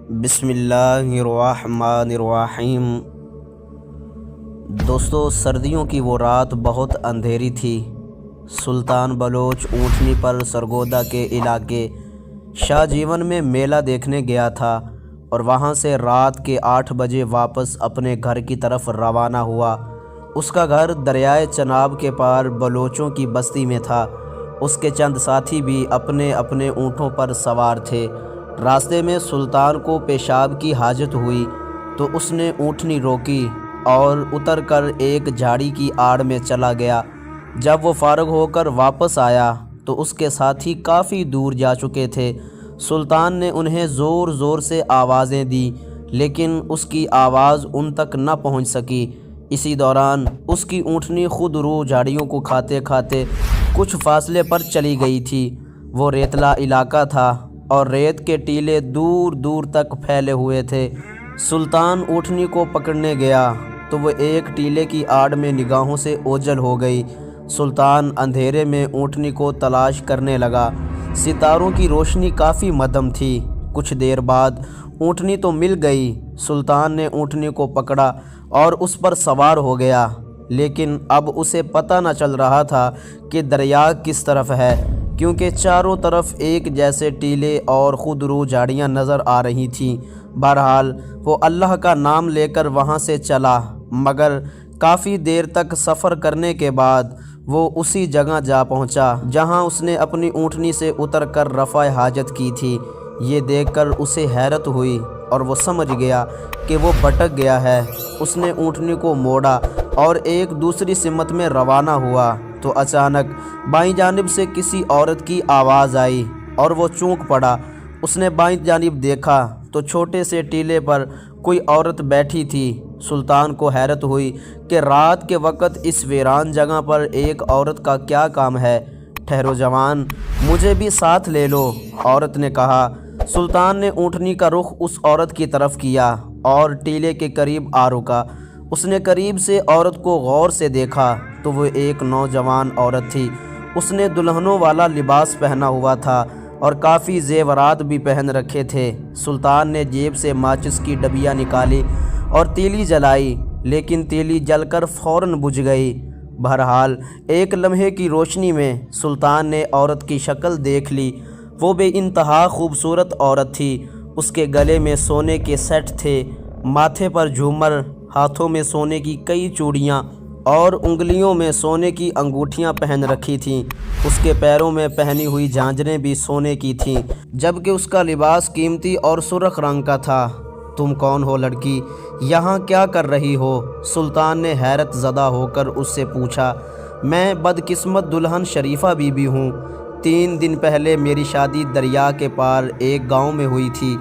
بسم اللہ الرحمن الرحیم۔ دوستو، سردیوں کی وہ رات بہت اندھیری تھی۔ سلطان بلوچ اونٹنی پر سرگودا کے علاقے شاہ جیون میں میلہ دیکھنے گیا تھا اور وہاں سے رات کے 8 بجے واپس اپنے گھر کی طرف روانہ ہوا۔ اس کا گھر دریائے چناب کے پار بلوچوں کی بستی میں تھا۔ اس کے چند ساتھی بھی اپنے اپنے اونٹوں پر سوار تھے۔ راستے میں سلطان کو پیشاب کی حاجت ہوئی تو اس نے اونٹنی روکی اور اتر کر ایک جھاڑی کی آڑ میں چلا گیا۔ جب وہ فارغ ہو کر واپس آیا تو اس کے ساتھی کافی دور جا چکے تھے۔ سلطان نے انہیں زور زور سے آوازیں دیں لیکن اس کی آواز ان تک نہ پہنچ سکی۔ اسی دوران اس کی اونٹنی خود رو جھاڑیوں کو کھاتے کھاتے کچھ فاصلے پر چلی گئی تھی۔ وہ ریتلا علاقہ تھا اور ریت کے ٹیلے دور دور تک پھیلے ہوئے تھے۔ سلطان اونٹنی کو پکڑنے گیا تو وہ ایک ٹیلے کی آڑ میں نگاہوں سے اوجھل ہو گئی۔ سلطان اندھیرے میں اونٹنی کو تلاش کرنے لگا۔ ستاروں کی روشنی کافی مدھم تھی۔ کچھ دیر بعد اونٹنی تو مل گئی۔ سلطان نے اونٹنی کو پکڑا اور اس پر سوار ہو گیا، لیکن اب اسے پتہ نہ چل رہا تھا کہ دریا کس طرف ہے، کیونکہ چاروں طرف ایک جیسے ٹیلے اور خودرو جھاڑیاں نظر آ رہی تھیں۔ بہرحال وہ اللہ کا نام لے کر وہاں سے چلا، مگر کافی دیر تک سفر کرنے کے بعد وہ اسی جگہ جا پہنچا جہاں اس نے اپنی اونٹنی سے اتر کر رفع حاجت کی تھی۔ یہ دیکھ کر اسے حیرت ہوئی اور وہ سمجھ گیا کہ وہ بھٹک گیا ہے۔ اس نے اونٹنی کو موڑا اور ایک دوسری سمت میں روانہ ہوا تو اچانک بائیں جانب سے کسی عورت کی آواز آئی اور وہ چونک پڑا۔ اس نے بائیں جانب دیکھا تو چھوٹے سے ٹیلے پر کوئی عورت بیٹھی تھی۔ سلطان کو حیرت ہوئی کہ رات کے وقت اس ویران جگہ پر ایک عورت کا کیا کام ہے۔ ٹھہرو جوان، مجھے بھی ساتھ لے لو، عورت نے کہا۔ سلطان نے اونٹنی کا رخ اس عورت کی طرف کیا اور ٹیلے کے قریب آ رکا۔ اس نے قریب سے عورت کو غور سے دیکھا تو وہ ایک نوجوان عورت تھی۔ اس نے دلہنوں والا لباس پہنا ہوا تھا اور کافی زیورات بھی پہن رکھے تھے۔ سلطان نے جیب سے ماچس کی ڈبیا نکالی اور تیلی جلائی، لیکن تیلی جل کر فوراً بجھ گئی۔ بہرحال ایک لمحے کی روشنی میں سلطان نے عورت کی شکل دیکھ لی۔ وہ بے انتہا خوبصورت عورت تھی۔ اس کے گلے میں سونے کے سیٹ تھے، ماتھے پر جھومر، ہاتھوں میں سونے کی کئی چوڑیاں اور انگلیوں میں سونے کی انگوٹھیاں پہن رکھی تھیں۔ اس کے پیروں میں پہنی ہوئی جھانجریں بھی سونے کی تھیں، جبکہ اس کا لباس قیمتی اور سرخ رنگ کا تھا۔ تم کون ہو لڑکی؟ یہاں کیا کر رہی ہو؟ سلطان نے حیرت زدہ ہو کر اس سے پوچھا۔ میں بدقسمت دلہن شریفہ بی بی ہوں۔ 3 دن پہلے میری شادی دریا کے پار ایک گاؤں میں ہوئی تھی۔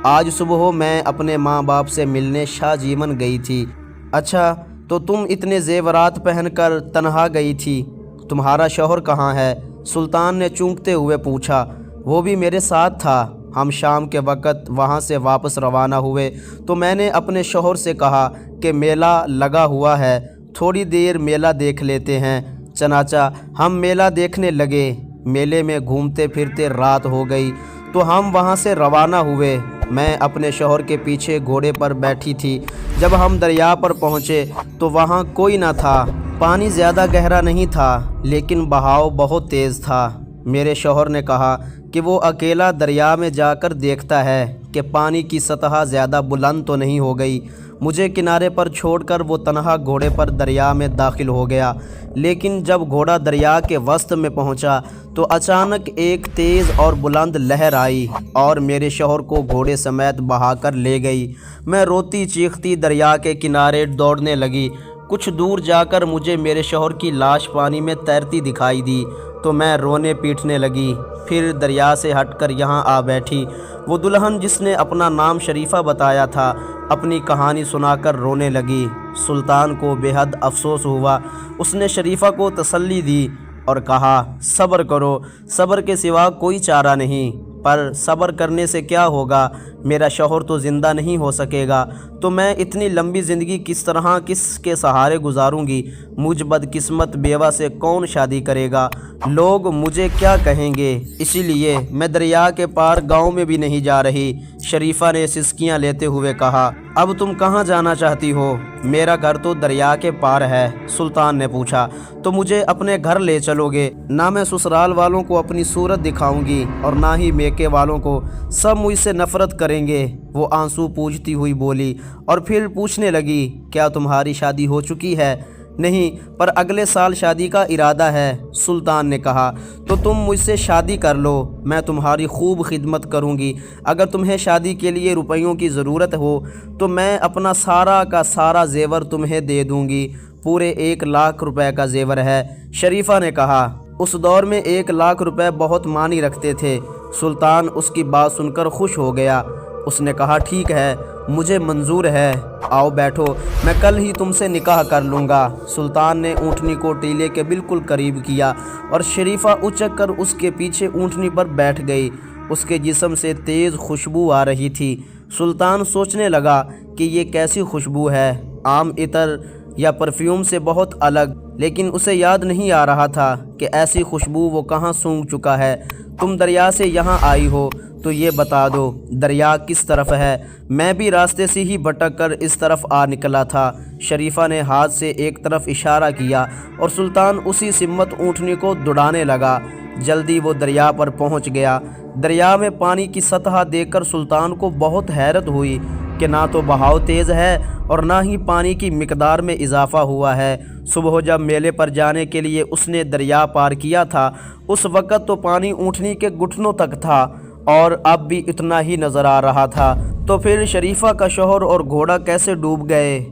آج صبح میں اپنے ماں باپ سے ملنے شاہ جیون گئی تھی۔ اچھا، تو تم اتنے زیورات پہن کر تنہا گئی تھی؟ تمہارا شوہر کہاں ہے؟ سلطان نے چونکتے ہوئے پوچھا۔ وہ بھی میرے ساتھ تھا۔ ہم شام کے وقت وہاں سے واپس روانہ ہوئے تو میں نے اپنے شوہر سے کہا کہ میلہ لگا ہوا ہے، تھوڑی دیر میلہ دیکھ لیتے ہیں۔ چنانچہ ہم میلہ دیکھنے لگے۔ میلے میں گھومتے پھرتے رات ہو گئی تو ہم وہاں سے روانہ ہوئے۔ میں اپنے شوہر کے پیچھے گھوڑے پر بیٹھی تھی۔ جب ہم دریا پر پہنچے تو وہاں کوئی نہ تھا۔ پانی زیادہ گہرا نہیں تھا لیکن بہاؤ بہت تیز تھا۔ میرے شوہر نے کہا کہ وہ اکیلا دریا میں جا کر دیکھتا ہے کہ پانی کی سطح زیادہ بلند تو نہیں ہو گئی۔ مجھے کنارے پر چھوڑ کر وہ تنہا گھوڑے پر دریا میں داخل ہو گیا، لیکن جب گھوڑا دریا کے وسط میں پہنچا تو اچانک ایک تیز اور بلند لہر آئی اور میرے شوہر کو گھوڑے سمیت بہا کر لے گئی۔ میں روتی چیختی دریا کے کنارے دوڑنے لگی۔ کچھ دور جا کر مجھے میرے شوہر کی لاش پانی میں تیرتی دکھائی دی تو میں رونے پیٹنے لگی۔ پھر دریا سے ہٹ کر یہاں آ بیٹھی۔ وہ دلہن جس نے اپنا نام شریفہ بتایا تھا اپنی کہانی سنا کر رونے لگی۔ سلطان کو بے حد افسوس ہوا۔ اس نے شریفہ کو تسلی دی اور کہا، صبر کرو، صبر کے سوا کوئی چارہ نہیں۔ پر صبر کرنے سے کیا ہوگا؟ میرا شوہر تو زندہ نہیں ہو سکے گا، تو میں اتنی لمبی زندگی کس طرح کس کے سہارے گزاروں گی؟ مجھ بدقسمت بیوہ سے کون شادی کرے گا؟ لوگ مجھے کیا کہیں گے، اسی لیے میں دریا کے پار گاؤں میں بھی نہیں جا رہی۔ شریفہ نے سسکیاں لیتے ہوئے کہا۔ اب تم کہاں جانا چاہتی ہو؟ میرا گھر تو دریا کے پار ہے، سلطان نے پوچھا۔ تو مجھے اپنے گھر لے چلو گے؟ نہ میں سسرال والوں کو اپنی صورت دکھاؤں گی اور نہ ہی میکے والوں کو، سب مجھ سے نفرت کریں گے، وہ آنسو پوجتی ہوئی بولی، اور پھر پوچھنے لگی، کیا تمہاری شادی ہو چکی ہے؟ نہیں، پر اگلے سال شادی کا ارادہ ہے، سلطان نے کہا۔ تو تم مجھ سے شادی کر لو، میں تمہاری خوب خدمت کروں گی۔ اگر تمہیں شادی کے لیے روپیوں کی ضرورت ہو تو میں اپنا سارا کا سارا زیور تمہیں دے دوں گی۔ پورے 1,00,000 روپے کا زیور ہے، شریفہ نے کہا۔ اس دور میں 1,00,000 روپے بہت معنی رکھتے تھے۔ سلطان اس کی بات سن کر خوش ہو گیا۔ اس نے کہا، ٹھیک ہے، مجھے منظور ہے، آؤ بیٹھو، میں کل ہی تم سے نکاح کر لوں گا۔ سلطان نے اونٹنی کو ٹیلے کے بالکل قریب کیا اور شریفہ اچک کر اس کے پیچھے اونٹنی پر بیٹھ گئی۔ اس کے جسم سے تیز خوشبو آ رہی تھی۔ سلطان سوچنے لگا کہ یہ کیسی خوشبو ہے، عام عطر یا پرفیوم سے بہت الگ، لیکن اسے یاد نہیں آ رہا تھا کہ ایسی خوشبو وہ کہاں سونگھ چکا ہے۔ تم دریا سے یہاں آئی ہو تو یہ بتا دو، دریا کس طرف ہے؟ میں بھی راستے سے ہی بھٹک کر اس طرف آ نکلا تھا۔ شریفہ نے ہاتھ سے ایک طرف اشارہ کیا اور سلطان اسی سمت اونٹنی کو دوڑانے لگا۔ جلدی وہ دریا پر پہنچ گیا۔ دریا میں پانی کی سطح دیکھ کر سلطان کو بہت حیرت ہوئی کہ نہ تو بہاؤ تیز ہے اور نہ ہی پانی کی مقدار میں اضافہ ہوا ہے۔ صبح جب میلے پر جانے کے لیے اس نے دریا پار کیا تھا، اس وقت تو پانی اونٹنی کے گھٹنوں تک تھا اور اب بھی اتنا ہی نظر آ رہا تھا۔ تو پھر شریفہ کا شوہر اور گھوڑا کیسے ڈوب گئے؟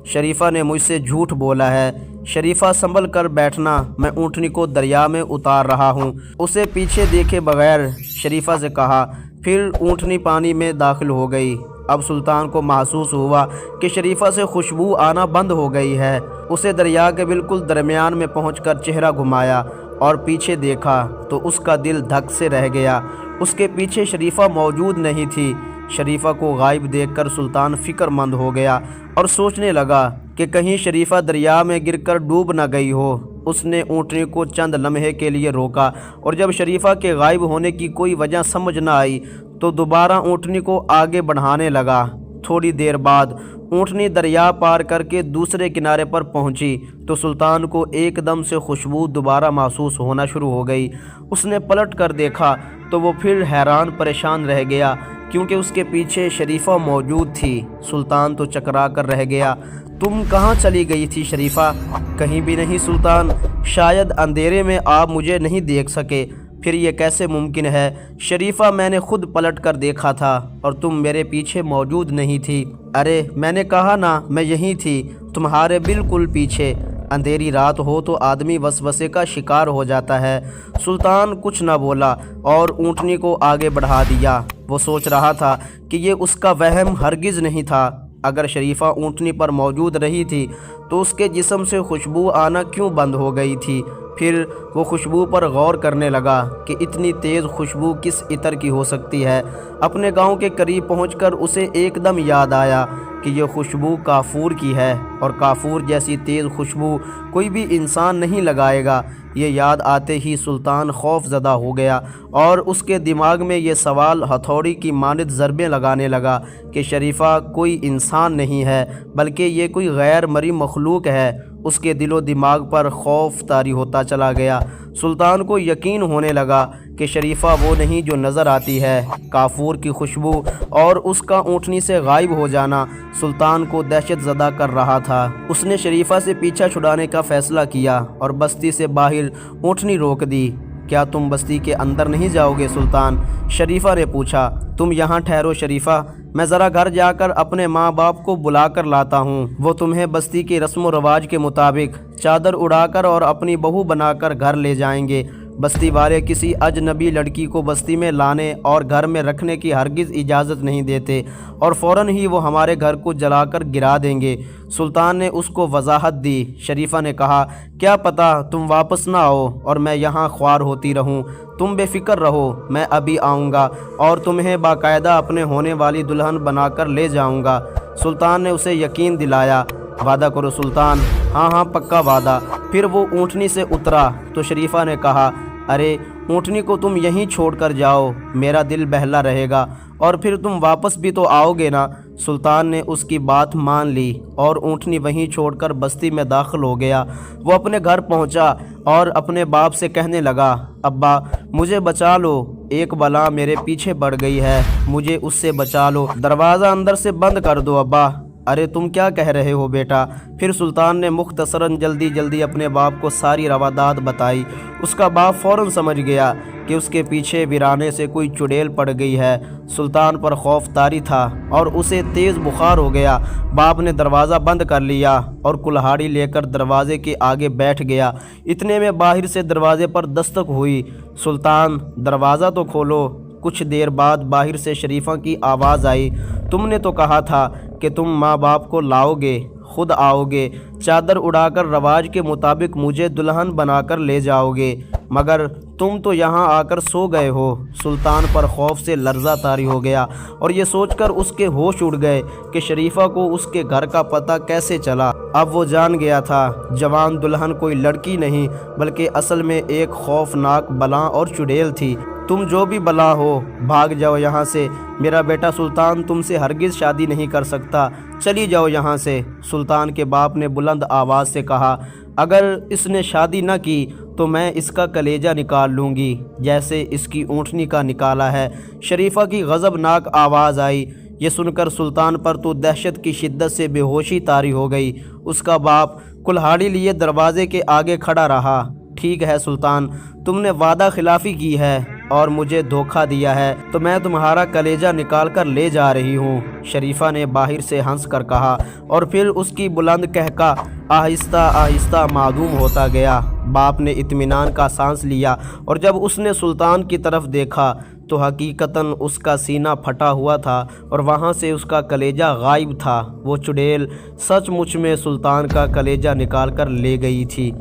شریفہ نے مجھ سے جھوٹ بولا ہے۔ شریفہ سنبھل کر بیٹھنا، میں اونٹنی کو دریا میں اتار رہا ہوں، اسے پیچھے دیکھے بغیر، شریفہ سے کہا۔ پھر اونٹنی پانی میں داخل ہو گئی۔ اب سلطان کو محسوس ہوا کہ شریفہ سے خوشبو آنا بند ہو گئی ہے۔ اسے دریا کے بالکل درمیان میں پہنچ کر چہرہ گھمایا اور پیچھے دیکھا تو اس کا دل دھک سے رہ گیا۔ اس کے پیچھے شریفہ موجود نہیں تھی۔ شریفہ کو غائب دیکھ کر سلطان فکر مند ہو گیا اور سوچنے لگا کہ کہیں شریفہ دریا میں گر کر ڈوب نہ گئی ہو۔ اس نے اونٹنی کو چند لمحے کے لیے روکا اور جب شریفہ کے غائب ہونے کی کوئی وجہ سمجھ نہ آئی تو دوبارہ اونٹنی کو آگے بڑھانے لگا۔ تھوڑی دیر بعد اونٹنی دریا پار کر کے دوسرے کنارے پر پہنچی تو سلطان کو ایک دم سے خوشبو دوبارہ محسوس ہونا شروع ہو گئی۔ اس نے پلٹ کر دیکھا تو وہ پھر حیران پریشان رہ گیا کیونکہ اس کے پیچھے شریفہ موجود تھی۔ سلطان تو چکرا کر رہ گیا۔ تم کہاں چلی گئی تھی شریفہ؟ کہیں بھی نہیں سلطان، شاید اندھیرے میں آپ مجھے نہیں دیکھ سکے۔ پھر یہ کیسے ممکن ہے؟ شریفہ، میں نے خود پلٹ کر دیکھا تھا اور تم میرے پیچھے موجود نہیں تھی۔ ارے میں نے کہا نا، میں یہیں تھی، تمہارے بالکل پیچھے۔ اندھیری رات ہو تو آدمی وسوسے کا شکار ہو جاتا ہے۔ سلطان کچھ نہ بولا اور اونٹنی کو آگے بڑھا دیا۔ وہ سوچ رہا تھا کہ یہ اس کا وہم ہرگز نہیں تھا۔ اگر شریفہ اونٹنی پر موجود رہی تھی تو اس کے جسم سے خوشبو آنا کیوں بند ہو گئی تھی؟ پھر وہ خوشبو پر غور کرنے لگا کہ اتنی تیز خوشبو کس عطر کی ہو سکتی ہے۔ اپنے گاؤں کے قریب پہنچ کر اسے ایک دم یاد آیا کہ یہ خوشبو کافور کی ہے اور کافور جیسی تیز خوشبو کوئی بھی انسان نہیں لگائے گا۔ یہ یاد آتے ہی سلطان خوف زدہ ہو گیا اور اس کے دماغ میں یہ سوال ہتھوڑی کی مانند ضربیں لگانے لگا کہ شریفہ کوئی انسان نہیں ہے بلکہ یہ کوئی غیر مرئی مخلوق ہے۔ اس کے دل و دماغ پر خوف طاری ہوتا چلا گیا۔ سلطان کو یقین ہونے لگا کہ شریفہ وہ نہیں جو نظر آتی ہے۔ کافور کی خوشبو اور اس کا اونٹنی سے غائب ہو جانا سلطان کو دہشت زدہ کر رہا تھا۔ اس نے شریفہ سے پیچھا چھڑانے کا فیصلہ کیا اور بستی سے باہر اونٹنی روک دی۔ کیا تم بستی کے اندر نہیں جاؤ گے سلطان؟ شریفہ نے پوچھا۔ تم یہاں ٹھہرو شریفہ، میں ذرا گھر جا کر اپنے ماں باپ کو بلا کر لاتا ہوں۔ وہ تمہیں بستی کے رسم و رواج کے مطابق چادر اڑا کر اور اپنی بہو بنا کر گھر لے جائیں گے۔ بستی والے کسی اجنبی لڑکی کو بستی میں لانے اور گھر میں رکھنے کی ہرگز اجازت نہیں دیتے اور فوراً ہی وہ ہمارے گھر کو جلا کر گرا دیں گے۔ سلطان نے اس کو وضاحت دی۔ شریفہ نے کہا، کیا پتہ تم واپس نہ آؤ اور میں یہاں خوار ہوتی رہوں۔ تم بے فکر رہو، میں ابھی آؤں گا اور تمہیں باقاعدہ اپنے ہونے والی دلہن بنا کر لے جاؤں گا۔ سلطان نے اسے یقین دلایا۔ وعدہ کرو سلطان۔ ہاں ہاں، پکا وعدہ۔ پھر وہ اونٹنی سے اترا تو شریفہ نے کہا، ارے اونٹنی کو تم یہیں چھوڑ کر جاؤ، میرا دل بہلا رہے گا، اور پھر تم واپس بھی تو آؤ گے نا۔ سلطان نے اس کی بات مان لی اور اونٹنی وہیں چھوڑ کر بستی میں داخل ہو گیا۔ وہ اپنے گھر پہنچا اور اپنے باپ سے کہنے لگا، ابا مجھے بچا لو، ایک بلا میرے پیچھے پڑ گئی ہے، مجھے اس سے بچا لو، دروازہ اندر سے بند کر دو ابا۔ ارے تم کیا کہہ رہے ہو بیٹا؟ پھر سلطان نے مختصراً جلدی اپنے باپ کو ساری روادات بتائی۔ اس کا باپ فوراً سمجھ گیا کہ اس کے پیچھے ویرانے سے کوئی چڑیل پڑ گئی ہے۔ سلطان پر خوف طاری تھا اور اسے تیز بخار ہو گیا۔ باپ نے دروازہ بند کر لیا اور کلہاڑی لے کر دروازے کے آگے بیٹھ گیا۔ اتنے میں باہر سے دروازے پر دستک ہوئی۔ سلطان دروازہ تو کھولو۔ کچھ دیر بعد باہر سے شریفہ کی آواز آئی، تم نے تو کہا تھا کہ تم ماں باپ کو لاؤ گے، خود آؤ گے، چادر اڑا کر رواج کے مطابق مجھے دلہن بنا کر لے جاؤ گے، مگر تم تو یہاں آ کر سو گئے ہو۔ سلطان پر خوف سے لرزہ طاری ہو گیا اور یہ سوچ کر اس کے ہوش اڑ گئے کہ شریفہ کو اس کے گھر کا پتہ کیسے چلا۔ اب وہ جان گیا تھا جوان دلہن کوئی لڑکی نہیں بلکہ اصل میں ایک خوفناک بلا اور چڑیل تھی۔ تم جو بھی بلا ہو بھاگ جاؤ یہاں سے، میرا بیٹا سلطان تم سے ہرگز شادی نہیں کر سکتا، چلی جاؤ یہاں سے۔ سلطان کے باپ نے بلند آواز سے کہا، اگر اس نے شادی نہ کی تو میں اس کا کلیجہ نکال لوں گی جیسے اس کی اونٹنی کا نکالا ہے۔ شریفہ کی غضبناک آواز آئی۔ یہ سن کر سلطان پر تو دہشت کی شدت سے بے ہوشی طاری ہو گئی۔ اس کا باپ کلہاڑی لیے دروازے کے آگے کھڑا رہا۔ ٹھیک ہے سلطان، تم نے وعدہ خلافی کی ہے اور مجھے دھوکہ دیا ہے تو میں تمہارا کلیجہ نکال کر لے جا رہی ہوں، شریفہ نے باہر سے ہنس کر کہا، اور پھر اس کی بلند قہقہ آہستہ آہستہ معدوم ہوتا گیا۔ باپ نے اطمینان کا سانس لیا اور جب اس نے سلطان کی طرف دیکھا تو حقیقتاً اس کا سینہ پھٹا ہوا تھا اور وہاں سے اس کا کلیجہ غائب تھا۔ وہ چڑیل سچ مچ میں سلطان کا کلیجہ نکال کر لے گئی تھی۔